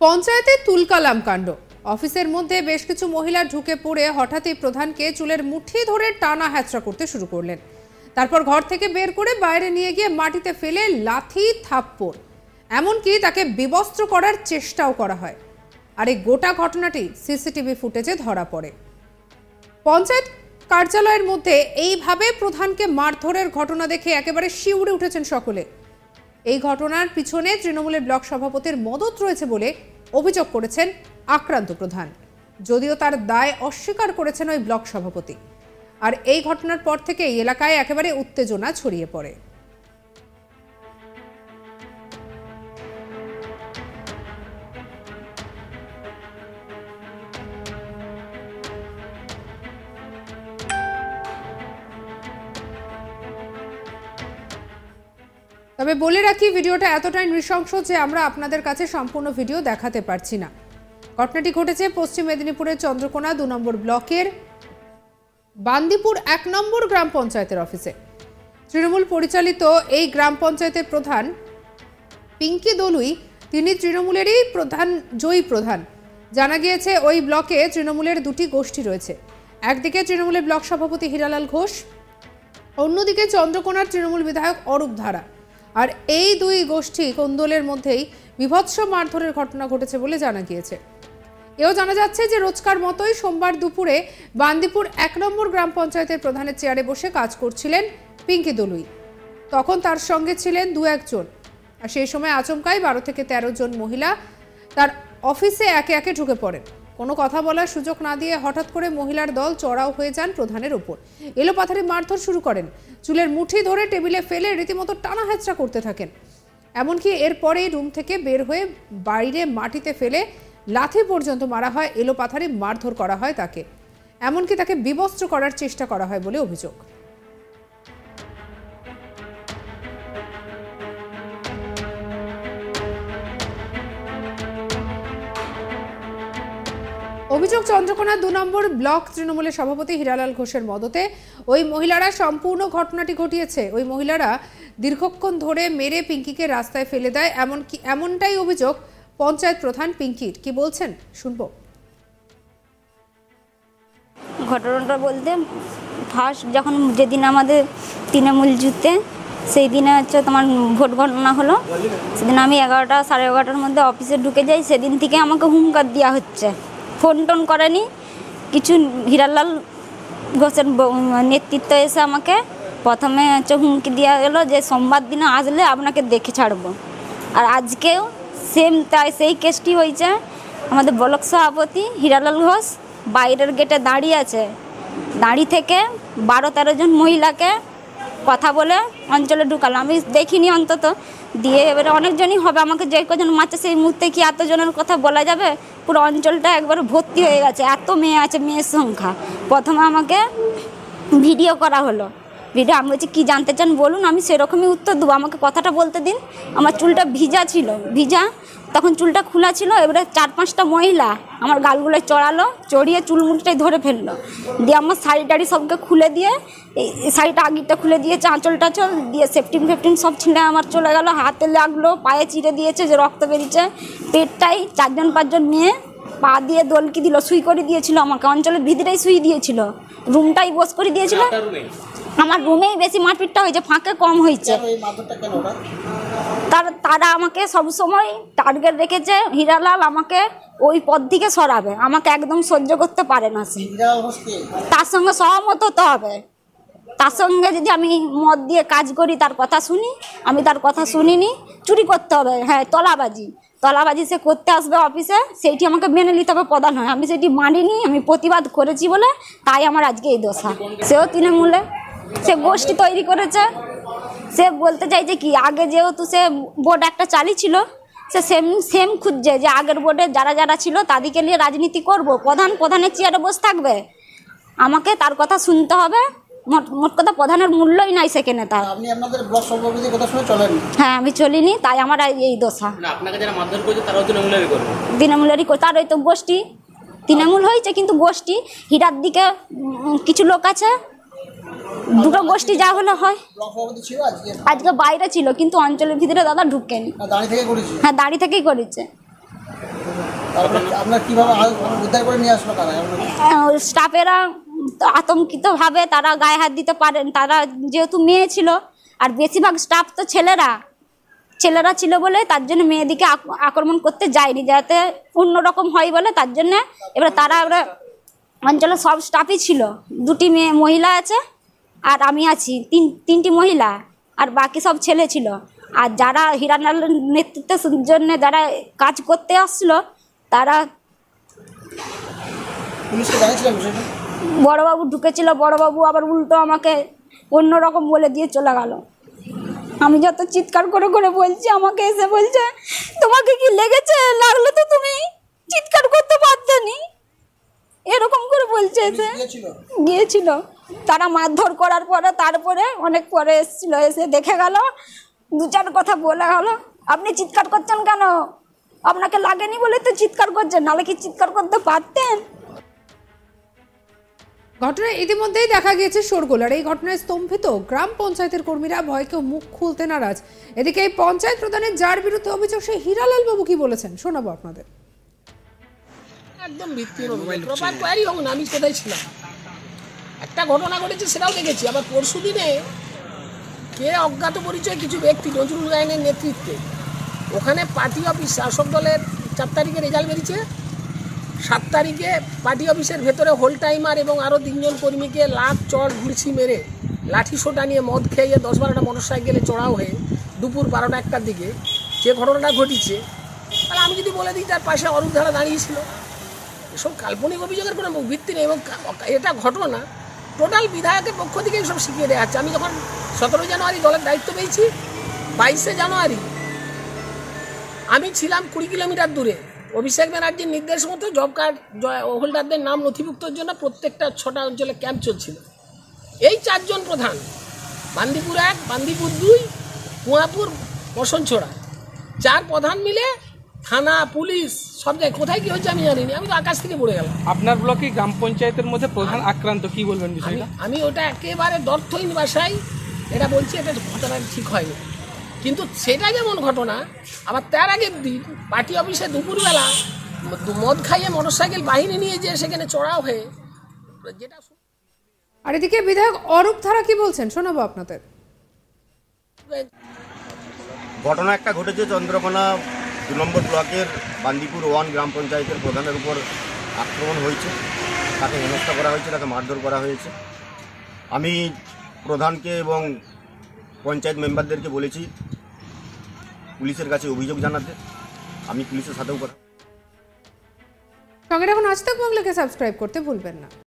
পঞ্চায়েতে তুলকালাম কাণ্ড। অফিসের মধ্যে বেশ কিছু মহিলা ঢুকে পড়ে হঠাৎই প্রধানকে চুলের মুঠি ধরে টানা হ্যাচড়া করতে শুরু করলেন। তারপর ঘর থেকে বের করে বাইরে নিয়ে গিয়ে মাটিতে ফেলে লাথি থাপ্পড়, এমনকি তাকে বিবস্ত্র করার চেষ্টাও করা হয়। আর এই গোটা ঘটনাটি সিসিটিভি ফুটেজে ধরা পড়ে। পঞ্চায়েত কার্যালয়ের মধ্যে এইভাবে প্রধানকে মারধরের ঘটনা দেখে একেবারে শিউরে উঠেছেন সকলে। এই ঘটনার পিছনে তৃণমূলের ব্লক সভাপতির মদত রয়েছে বলে অভিযোগ করেছেন আক্রান্ত প্রধান, যদিও তার দায় অস্বীকার করেছেন ওই ব্লক সভাপতি। আর এই ঘটনার পর থেকে এই এলাকায় একেবারে উত্তেজনা ছড়িয়ে পড়ে। তবে বলে রাখি, ভিডিওটা এতটাই নৃশংস যে আমরা আপনাদের কাছে সম্পূর্ণ ভিডিও দেখাতে পারছি না। ঘটনাটি ঘটেছে পশ্চিম মেদিনীপুরের চন্দ্রকোনা 2 নম্বর ব্লকের বান্দিপুর 1 নম্বর গ্রাম পঞ্চায়েতের অফিসে। তৃণমূল পরিচালিত এই গ্রাম পঞ্চায়েতের প্রধান পিঙ্কি দলুই, তিনি তৃণমূলেরই জয়ী প্রধান। জানা গিয়েছে ওই ব্লকে তৃণমূলের 2টি গোষ্ঠী রয়েছে। একদিকে তৃণমূলের ব্লক সভাপতি হীরালাল ঘোষ, অন্যদিকে চন্দ্রকোনার তৃণমূল বিধায়ক অরূপ ধারা। আর এই 2 গোষ্ঠী কোন্দলের মধ্যেই বিভৎস মারধরের ঘটনা ঘটেছে বলে জানা গিয়েছে। এও জানা যাচ্ছে যে রোজকার মতোই সোমবার দুপুরে বান্দিপুর 1 নম্বর গ্রাম পঞ্চায়েতের প্রধানের চেয়ারে বসে কাজ করছিলেন পিঙ্কি দলুই। তখন তার সঙ্গে ছিলেন 2-1 জন। আর সেই সময় আচমকাই 12 থেকে 13 জন মহিলা তার অফিসে একে একে ঢুকে পড়েন। কোনো কথা বলার সুযোগ না দিয়ে হঠাৎ করে মহিলার দল চড়াও হয়ে যান প্রধানের ওপর। এলোপাথারি মারধর শুরু করেন, চুলের মুঠি ধরে টেবিলে ফেলে রীতিমতো টানা হেঁচড়া করতে থাকেন। এমনকি এরপরেই রুম থেকে বের হয়ে বাইরে মাটিতে ফেলে লাথি পর্যন্ত মারা হয়, এলোপাথারি মারধর করা হয় তাকে, এমনকি তাকে বিবস্ত্র করার চেষ্টা করা হয় বলে অভিযোগ। অভিযোগ চন্দ্রকোনা 2 নম্বর ব্লক তৃণমূলের সভাপতি হীরালাল ঘোষের মদতে ওই মহিলারা সম্পূর্ণ ঘটনাটি ঘটিয়েছে। ওই মহিলারা দীর্ঘক্ষণ ধরে মেরে পিঙ্কিকে রাস্তায় ফেলে দেয়, এমনটাই অভিযোগ পঞ্চায়েত প্রধান পিঙ্কির। কি বলছেন শুনবো। ঘটনাটা বলতে ফার্স্ট যখন যেদিন আমাদের তৃণমূল জিতে, সেই দিনে হচ্ছে তোমার ভোট গণনা হলো। সেদিন আমি 11টা সাড়ে 11টার মধ্যে অফিসে ঢুকে যাই। সেদিন থেকে আমাকে হুমকার দেওয়া হচ্ছে, ফোন টোন করেনি কিছু। হীরালাল ঘোষের নেতৃত্বে এসে আমাকে প্রথমে হচ্ছে হুমকি দেওয়া গেলো যে সোমবার দিনে আসলে আপনাকে দেখে ছাড়বো। আর আজকেও সেম তাই, সেই কেসটি হয়েছে। আমাদের ব্লক সভাপতি হীরালাল ঘোষ বাইরের গেটে দাঁড়িয়ে আছে, দাঁড়িয়ে থেকে 12-13 জন মহিলাকে কথা বলে অঞ্চলে ঢুকালো। আমি দেখিনি অন্তত দিয়ে, এবারে অনেকজনই হবে, আমাকে যে কজন মারছে সেই মুহূর্তে কি এতজনের কথা বলা যাবে? পুরো অঞ্চলটা একবার ভর্তি হয়ে গেছে, এত মেয়ে আছে, মেয়ের সংখ্যা। প্রথমে আমাকে ভিডিও করা হলো, ভিডিও আমি বলছি কী জানতে চান বলুন, আমি সেরকমই উত্তর দেবো, আমাকে কথাটা বলতে দিন। আমার চুলটা ভিজা ছিল, তখন চুলটা খোলা ছিল। এবারে 4-5টা মহিলা আমার গালগুলো চড়ালো, চড়িয়ে চুলমুলটাই ধরে ফেললো, দিয়ে আমার শাড়ি টাড়ি সবকে খুলে দিয়ে, এই শাড়িটা আগিরটা খুলে দিয়েছে, আঁচলটা দিয়ে সেফটিন সব ছিঁড়ে আমার চলে গেল। হাতে লাগলো, পায়ে চিড়ে দিয়েছে, যে রক্ত বেরিয়েছে। পেটটাই 4-5 জন মেয়ে পা দিয়ে দোলকি দিল, সুই করে দিয়েছিল আমাকে, অঞ্চলের ভিতরেই সুই দিয়েছিল, রুমটাই বস করে দিয়েছিল। আমার রুমেই বেশি মারপিটটা হয়েছে, ফাঁকে কম হয়েছে। তারা আমাকে সবসময় টার্গেট রেখেছে, হীরালাল আমাকে ওই পদ থেকে সরাবে, আমাকে একদম সহ্য করতে পারে না সে। তার সঙ্গে সহমত হতে হবে, তার সঙ্গে যদি আমি মদ দিয়ে কাজ করি, তার কথা শুনি, আমি তার কথা শুনিনি। চুরি করতে হবে, হ্যাঁ, তলাবাজি সে করতে আসবে অফিসে, সেইটি আমাকে মেনে নিতে হবে প্রধান হয়। আমি সেটি মানিনি, আমি প্রতিবাদ করেছি বলে তাই আমার আজকে এই দশা। সেও তৃণমূলে, সে গোষ্ঠী তৈরি করেছে। সে বলতে চাইছে কি, আগে যেহেতু সে বোর্ড একটা চালিয়েছিল, সে সেম খুঁজছে যে আগের বোর্ডে যারা ছিল তাদেরকে নিয়ে রাজনীতি করব, প্রধানের চেয়ারে বসে থাকবে। আমাকে তার কথা শুনতে হবে, মোট কথা প্রধানের মূল্যই নাই সেখানে তার। আপনি আপনাদের ব্লক সভাপতির কথা শুনে চলেন? হ্যাঁ, আমি চলিনি, তাই আমার এই দশা। আপনাকে যারা মারধর করেছে তারাও তৃণমূলেরই করবে? তৃণমূলেরই করে, তার ওই তো গোষ্ঠী তৃণমূল হয়েছে, কিন্তু গোষ্ঠী হীরার দিকে কিছু লোক আছে, দুটো গোষ্ঠী যা হলে হয়। আজকে বাইরে ছিল, কিন্তু অঞ্চলের ভিতরে দাদা ঢুকেনি। দাঁড়িয়ে থেকে করেছে? হ্যাঁ, দাঁড়িয়ে থেকেই করেছে। আপনার কিভাবে উদ্ধার করে নিয়ে আসলো কারা? স্টাফেরা আতঙ্কিতভাবে তারা গায়ে হাত দিতে পারেন, তারা যেহেতু মেয়ে ছিল আর বেশিরভাগ স্টাফ তো ছেলেরা ছিল বলে তার জন্য মেয়েদিকে আক্রমণ করতে যায়নি, যাতে অন্যরকম হয় বলে তার জন্য। এবার তারা অঞ্চলে সব স্টাফই ছিল, 2টি মহিলা আছে আর আমি আছি, তিনটি মহিলা আর বাকি সব ছেলে ছিল। আর যারা হিরালালের নেতৃত্বের জন্য যারা কাজ করতে আসছিল তারা পুলিশকে জানিয়েছিলেন বিষয়টা? বড়বাবু ঢুকেছিল, বড়বাবু আবার উল্টো আমাকে অন্যরকম বলে দিয়ে চলে গেল। আমি যত চিৎকার করে করে বলছি, আমাকে এসে বলছে তোমাকে কি লেগেছে, লাগলে তো তুমি চিৎকার করতে পারতে নি, এরকম করে বলছে। এসে গিয়েছিল, তারা মারধর করার পরে তারপরে অনেক পরে এসেছিল, এসে দেখে গেল, 2-4 কথা বলে গেল, আপনি চিৎকার করছেন কেন, আপনাকে লাগেনি বলে তো চিৎকার করছেন, নাহলে কি চিৎকার করতে পারতেন। ঘটনায় ইতিমধ্যেই দেখা গিয়েছে শোরগোল। আর এই ঘটনায় স্তম্ভিত গ্রাম পঞ্চায়েতের কর্মীরা, ভয়কেও মুখ খুলতে নারাজ। এদিকে এই পঞ্চায়েত প্রধানের যার বিরুদ্ধে অভিযোগ, সেই হীরালাল বাবু কি বলেছেন শোনাবো আপনাদের। একদম ভিত্তিহীন অভিযোগ। প্রপার কোয়ারি হোক না, আমি কোথায় ছিলাম, একটা ঘটনা ঘটেছে সেটাও দেখেছি। আবার পরশু দিনে কে অজ্ঞাত পরিচয় কিছু ব্যক্তি নজরুল গায়েনের নেতৃত্বে ওখানে পার্টি অফিস, শাসক দলের 4 তারিখে রেজাল্ট বেরিয়েছে, 7 তারিখে পার্টি অফিসের ভেতরে হোল টাইমার এবং আরও 3 জন কর্মীকে লাত চড় ঘুরছি মেরে লাঠি সোটা নিয়ে মদ খেয়ে 10-12টা মোটরসাইকেলে চড়াও হয়ে দুপুর 12টা-1টার দিকে যে ঘটনাটা ঘটিছে, তাহলে আমি যদি বলে দিই তার পাশে অরূপ ধারা দাঁড়িয়েছিল। এসব কাল্পনিক অভিযোগের কোনো ভিত্তি নেই এবং এটা ঘটনা টোটাল বিধায়কের পক্ষ থেকে সব শিখিয়ে দেওয়া হচ্ছে। আমি যখন 17 জানুয়ারি দলের দায়িত্ব পেয়েছি, 22শে জানুয়ারি আমি ছিলাম 20 কিলোমিটার দূরে। অভিষেক ব্যানার্জির নির্দেশ মতো জব কার্ড হোল্ডারদের নাম নথিভুক্তর জন্য প্রত্যেকটা 6টা অঞ্চলে ক্যাম্প চলছিল। এই 4 জন প্রধান, বান্দিপুর 1, বান্দিপুর 2, কুয়াপুর, বসনছোড়া, 4 প্রধান মিলে থানা, পুলিশ সব জায়গায় কোথায় কি হচ্ছে আমি জানিনি, আমি তো আকাশ থেকে পড়ে গেলাম। আপনার ব্লকে গ্রাম পঞ্চায়েতের মধ্যে প্রধান আক্রান্ত, কি বলবেন বিষয়টা? আমি ওটা একেবারে দর্থহীন ভাষায় এটা বলছি, এটা ঘটনা ঠিক হয়নি। কিন্তু সেটা যেমন ঘটনা, আবার তার আগের দিন পার্টি অফিসে দুপুরবেলা মদ খাইয়ে মোটরসাইকেল বাহিনী নিয়ে যে সেখানে চড়াও হয়ে যেটা। আর এদিকে বিধায়ক অরূপ ধারা কি বলছেন শোনাবো আপনাদের। ঘটনা একটা ঘটেছে চন্দ্রকোনা 2 নম্বর ব্লকের বান্দিপুর 1 গ্রাম পঞ্চায়েতের প্রধানের উপর আক্রমণ হয়েছে, তাকে হেনস্থা করা হয়েছে, তাকে মারধর করা হয়েছে। আমি প্রধানকে এবং পঞ্চায়েত মেম্বারদেরকে বলেছি পুলিশের কাছে অভিযোগ জানাতে। আমি পুলিশের সাথেও কথা। সঙ্গে রাখুন আজ তাক বাংলাকে সাবস্ক্রাইব করতে ভুলবেন না।